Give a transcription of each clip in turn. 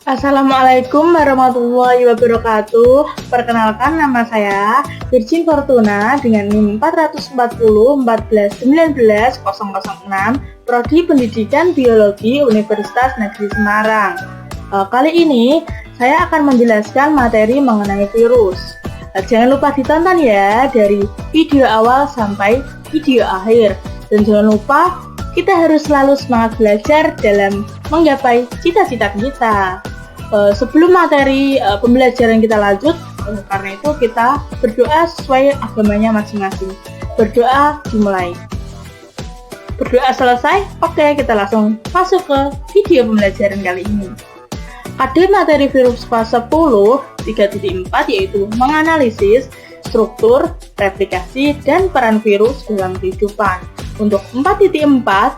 Assalamualaikum warahmatullahi wabarakatuh. Perkenalkan, nama saya Virgin Fortuna dengan NIM 440 14 19 006, Prodi Pendidikan Biologi Universitas Negeri Semarang. Kali ini saya akan menjelaskan materi mengenai virus. Jangan lupa ditonton ya dari video awal sampai video akhir. Dan jangan lupa kita harus selalu semangat belajar dalam menggapai cita-cita kita. Sebelum materi pembelajaran kita lanjut, karena itu kita berdoa sesuai agamanya masing-masing. Berdoa dimulai. Berdoa selesai, oke, kita langsung masuk ke video pembelajaran kali ini. KD materi virus fase 10 3.4 yaitu menganalisis struktur, replikasi, dan peran virus dalam kehidupan. Untuk 4.4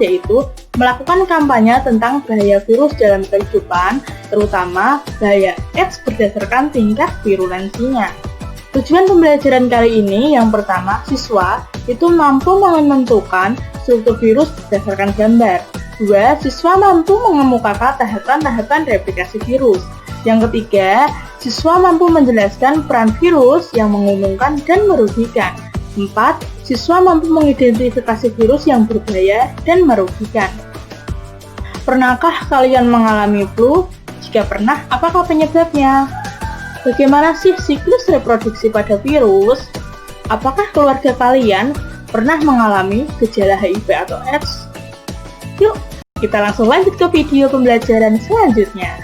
yaitu melakukan kampanye tentang bahaya virus dalam kehidupan, terutama bahaya AIDS berdasarkan tingkat virulensinya. Tujuan pembelajaran kali ini yang pertama, siswa itu mampu menentukan struktur virus berdasarkan gambar. 2. Siswa mampu mengemukakan tahapan-tahapan replikasi virus. Yang ketiga, siswa mampu menjelaskan peran virus yang menguntungkan dan merugikan. 4. Siswa mampu mengidentifikasi virus yang berbahaya dan merugikan. Pernahkah kalian mengalami flu? Jika pernah, apakah penyebabnya? Bagaimana sih siklus reproduksi pada virus? Apakah keluarga kalian pernah mengalami gejala HIV atau AIDS? Yuk, kita langsung lanjut ke video pembelajaran selanjutnya.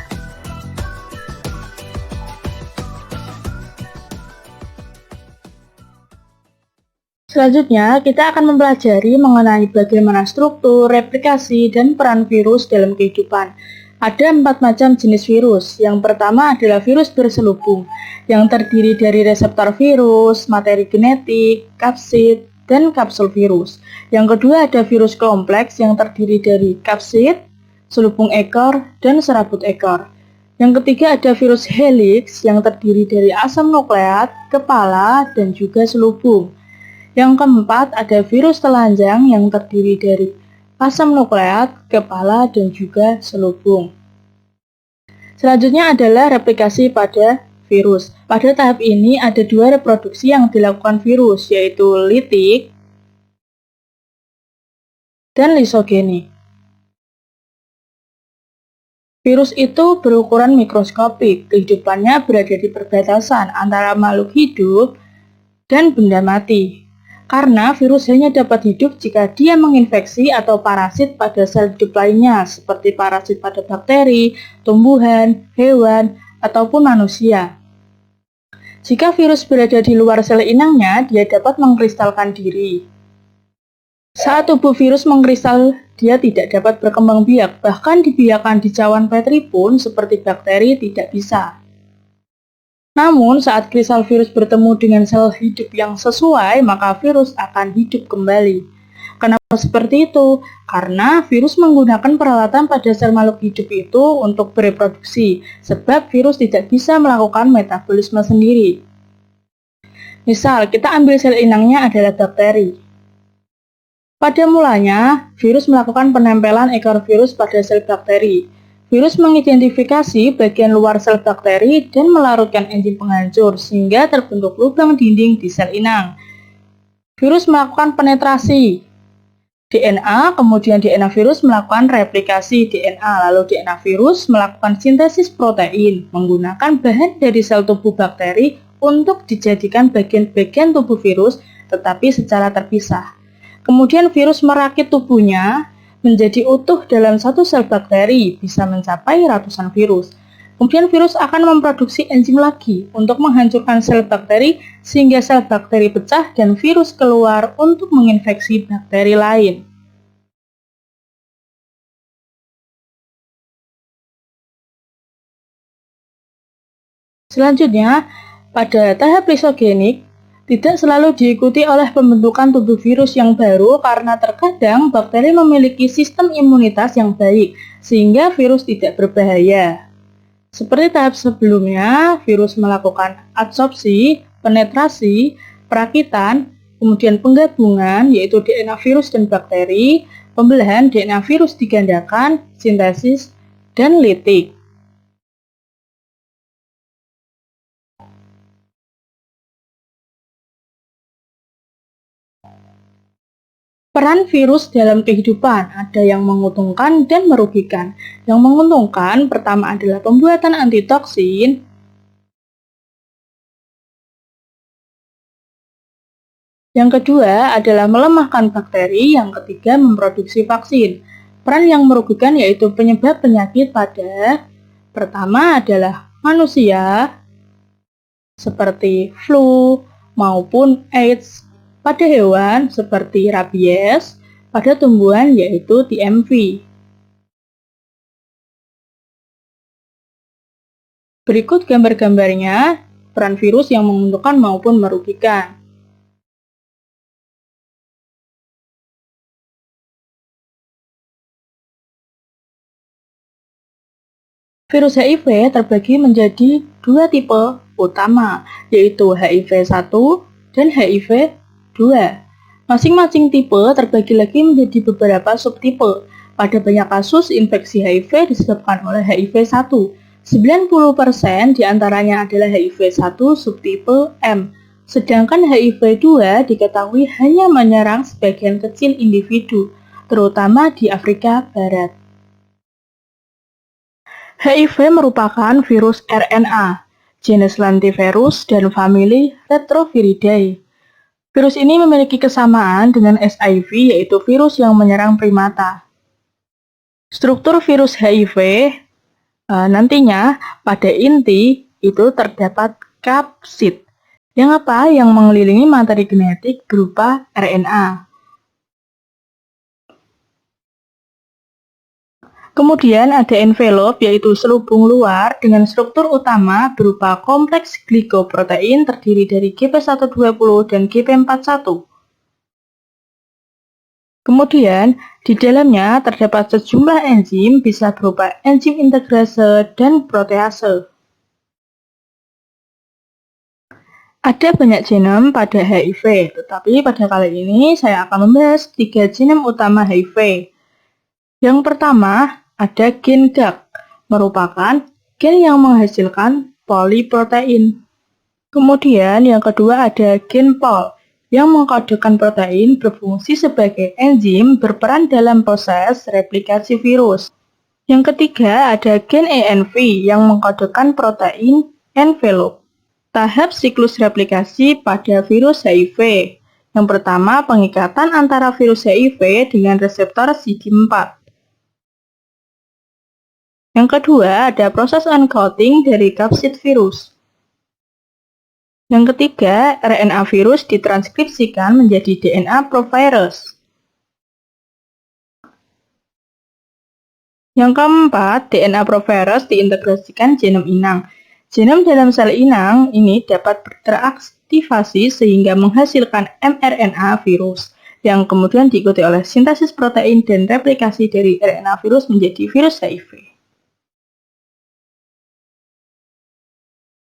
Selanjutnya, kita akan mempelajari mengenai bagaimana struktur, replikasi, dan peran virus dalam kehidupan. Ada 4 macam jenis virus. Yang pertama adalah virus berselubung, yang terdiri dari reseptor virus, materi genetik, kapsid, dan kapsul virus. Yang kedua ada virus kompleks yang terdiri dari kapsid, selubung ekor, dan serabut ekor. Yang ketiga ada virus helix yang terdiri dari asam nukleat, kepala, dan juga selubung. Yang keempat ada virus telanjang yang terdiri dari asam nukleat, kepala, dan juga selubung. Selanjutnya adalah replikasi pada virus. Pada tahap ini ada 2 reproduksi yang dilakukan virus, yaitu litik dan lisogeni. Virus itu berukuran mikroskopik, kehidupannya berada di perbatasan antara makhluk hidup dan benda mati. Karena virus hanya dapat hidup jika dia menginfeksi atau parasit pada sel hidup lainnya, seperti parasit pada bakteri, tumbuhan, hewan, ataupun manusia. Jika virus berada di luar sel inangnya, dia dapat mengkristalkan diri. Saat tubuh virus mengkristal, dia tidak dapat berkembang biak, bahkan dibiarkan di cawan Petri pun seperti bakteri tidak bisa. Namun, saat kristal virus bertemu dengan sel hidup yang sesuai, maka virus akan hidup kembali. Kenapa seperti itu? Karena virus menggunakan peralatan pada sel makhluk hidup itu untuk bereproduksi, sebab virus tidak bisa melakukan metabolisme sendiri. Misal, kita ambil sel inangnya adalah bakteri. Pada mulanya, virus melakukan penempelan ekor virus pada sel bakteri. Virus mengidentifikasi bagian luar sel bakteri dan melarutkan enzim penghancur sehingga terbentuk lubang dinding di sel inang. Virus melakukan penetrasi DNA, kemudian DNA virus melakukan replikasi DNA, lalu DNA virus melakukan sintesis protein menggunakan bahan dari sel tubuh bakteri untuk dijadikan bagian-bagian tubuh virus tetapi secara terpisah. Kemudian virus merakit tubuhnya menjadi utuh dalam satu sel bakteri, bisa mencapai ratusan virus. Kemudian virus akan memproduksi enzim lagi untuk menghancurkan sel bakteri sehingga sel bakteri pecah dan virus keluar untuk menginfeksi bakteri lain. Selanjutnya, pada tahap lisogenik, tidak selalu diikuti oleh pembentukan tubuh virus yang baru karena terkadang bakteri memiliki sistem imunitas yang baik, sehingga virus tidak berbahaya. Seperti tahap sebelumnya, virus melakukan adsorpsi, penetrasi, perakitan, kemudian penggabungan, yaitu DNA virus dan bakteri, pembelahan DNA virus digandakan, sintesis, dan litik. Peran virus dalam kehidupan ada yang menguntungkan dan merugikan. Yang menguntungkan pertama adalah pembuatan antitoksin. Yang kedua adalah melemahkan bakteri, yang ketiga memproduksi vaksin. Peran yang merugikan yaitu penyebab penyakit pada pertama adalah manusia, seperti flu maupun AIDS, pada hewan seperti rabies, pada tumbuhan yaitu TMV. Berikut gambar-gambarnya, peran virus yang menguntungkan maupun merugikan. Virus HIV terbagi menjadi dua tipe utama, yaitu HIV-1 dan HIV-2. Masing-masing tipe terbagi lagi menjadi beberapa subtipe. Pada banyak kasus, infeksi HIV disebabkan oleh HIV-1. 90% diantaranya adalah HIV-1 subtipe M. Sedangkan HIV-2 diketahui hanya menyerang sebagian kecil individu, terutama di Afrika Barat. HIV merupakan virus RNA, jenis lentivirus dan famili Retroviridae. Virus ini memiliki kesamaan dengan SIV, yaitu virus yang menyerang primata. Struktur virus HIV nantinya pada inti itu terdapat kapsid, yang mengelilingi materi genetik berupa RNA. Kemudian ada envelope, yaitu selubung luar dengan struktur utama berupa kompleks glikoprotein terdiri dari GP120 dan GP41. Kemudian, di dalamnya terdapat sejumlah enzim, bisa berupa enzim integrase dan protease. Ada banyak genom pada HIV, tetapi pada kali ini saya akan membahas 3 genom utama HIV. Yang pertama, ada gen GAG, merupakan gen yang menghasilkan poliprotein. Kemudian yang kedua ada gen POL, yang mengkodekan protein berfungsi sebagai enzim berperan dalam proses replikasi virus. Yang ketiga ada gen ENV, yang mengkodekan protein envelope. Tahap siklus replikasi pada virus HIV. Yang pertama, pengikatan antara virus HIV dengan reseptor CD4. Yang kedua, ada proses uncoating dari kapsid virus. Yang ketiga, RNA virus ditranskripsikan menjadi DNA provirus. Yang keempat, DNA provirus diintegrasikan genom inang. Genom dalam sel inang ini dapat teraktivasi sehingga menghasilkan mRNA virus, yang kemudian diikuti oleh sintesis protein dan replikasi dari RNA virus menjadi virus HIV.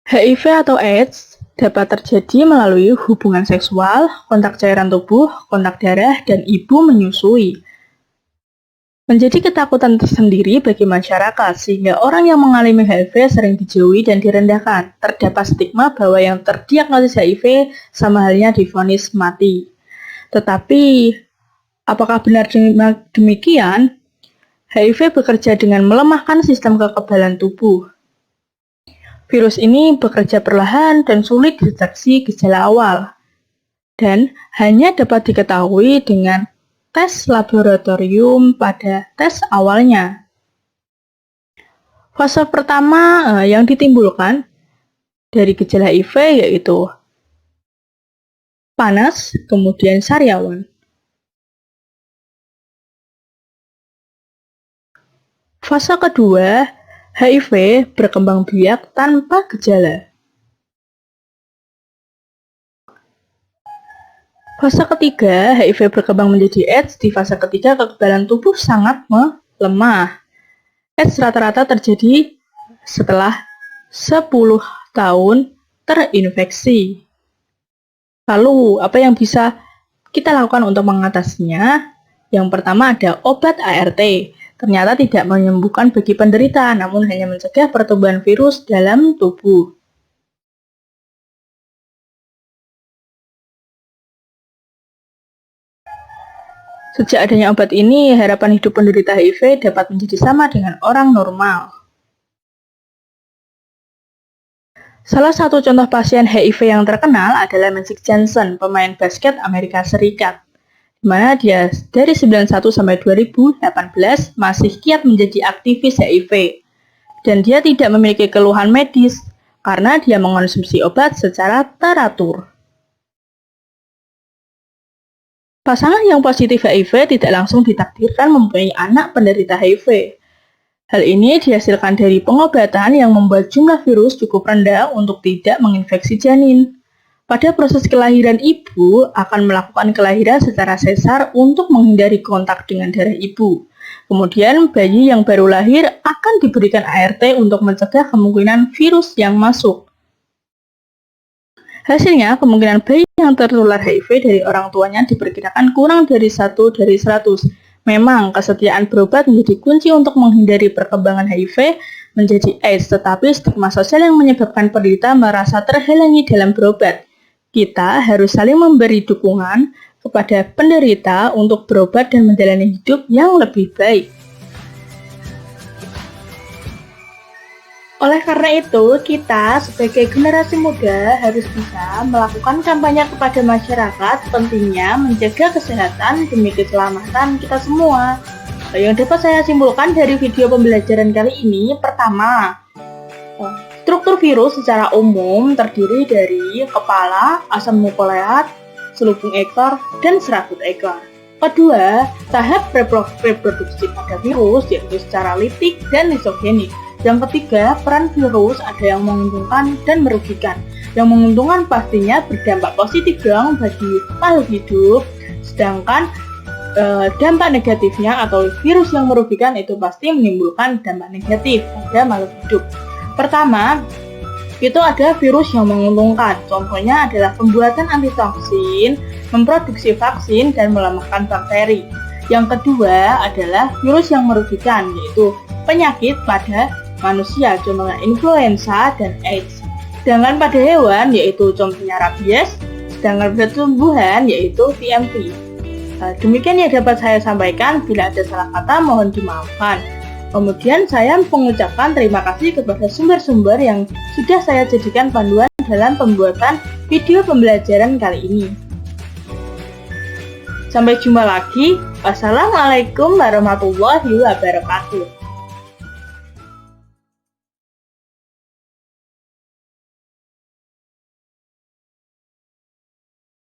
HIV atau AIDS dapat terjadi melalui hubungan seksual, kontak cairan tubuh, kontak darah, dan ibu menyusui. Menjadi ketakutan tersendiri bagi masyarakat, sehingga orang yang mengalami HIV sering dijauhi dan direndahkan. Terdapat stigma bahwa yang terdiagnosis HIV sama halnya divonis mati. Tetapi, apakah benar demikian? HIV bekerja dengan melemahkan sistem kekebalan tubuh. Virus ini bekerja perlahan dan sulit dideteksi gejala awal, dan hanya dapat diketahui dengan tes laboratorium pada tes awalnya. Fase pertama yang ditimbulkan dari gejala HIV yaitu panas, kemudian sariawan. Fase kedua, HIV berkembang biak tanpa gejala. Fase ketiga, HIV berkembang menjadi AIDS. Di fase ketiga, kekebalan tubuh sangat melemah. AIDS rata-rata terjadi setelah 10 tahun terinfeksi. Lalu, apa yang bisa kita lakukan untuk mengatasinya? Yang pertama ada obat ART. Ternyata tidak menyembuhkan bagi penderita, namun hanya mencegah pertumbuhan virus dalam tubuh. Sejak adanya obat ini, harapan hidup penderita HIV dapat menjadi sama dengan orang normal. Salah satu contoh pasien HIV yang terkenal adalah Magic Johnson, pemain basket Amerika Serikat, di mana dia dari 91 sampai 2018 masih giat menjadi aktivis HIV. Dan dia tidak memiliki keluhan medis karena dia mengonsumsi obat secara teratur. Pasangan yang positif HIV tidak langsung ditakdirkan mempunyai anak penderita HIV. Hal ini dihasilkan dari pengobatan yang membuat jumlah virus cukup rendah untuk tidak menginfeksi janin. Pada proses kelahiran, ibu akan melakukan kelahiran secara sesar untuk menghindari kontak dengan darah ibu. Kemudian, bayi yang baru lahir akan diberikan ART untuk mencegah kemungkinan virus yang masuk. Hasilnya, kemungkinan bayi yang tertular HIV dari orang tuanya diperkirakan kurang dari 1 dari 100. Memang, kesetiaan berobat menjadi kunci untuk menghindari perkembangan HIV menjadi AIDS, tetapi stigma sosial yang menyebabkan penderita merasa terhalangi dalam berobat. Kita harus saling memberi dukungan kepada penderita untuk berobat dan menjalani hidup yang lebih baik. Oleh karena itu, kita sebagai generasi muda harus bisa melakukan kampanye kepada masyarakat pentingnya menjaga kesehatan demi keselamatan kita semua. Yang dapat saya simpulkan dari video pembelajaran kali ini, pertama, struktur virus secara umum terdiri dari kepala, asam nukleit, selubung ekor, dan serabut ekor. Kedua, tahap reproduksi pada virus yaitu secara litik dan lisogenik. Yang ketiga, peran virus ada yang menguntungkan dan merugikan. Yang menguntungkan pastinya berdampak positif dong bagi makhluk hidup, sedangkan dampak negatifnya atau virus yang merugikan itu pasti menimbulkan dampak negatif pada makhluk hidup. Pertama, itu ada virus yang menguntungkan. Contohnya adalah pembuatan antitoksin, memproduksi vaksin, dan melemahkan bakteri. Yang kedua adalah virus yang merugikan, yaitu penyakit pada manusia, contohnya influenza dan AIDS. Sedangkan pada hewan, yaitu contohnya rabies, sedangkan pada tumbuhan, yaitu TMP. Demikian yang dapat saya sampaikan, bila ada salah kata mohon dimaafkan. Kemudian saya mengucapkan terima kasih kepada sumber-sumber yang sudah saya jadikan panduan dalam pembuatan video pembelajaran kali ini. Sampai jumpa lagi. Wassalamualaikum warahmatullahi wabarakatuh.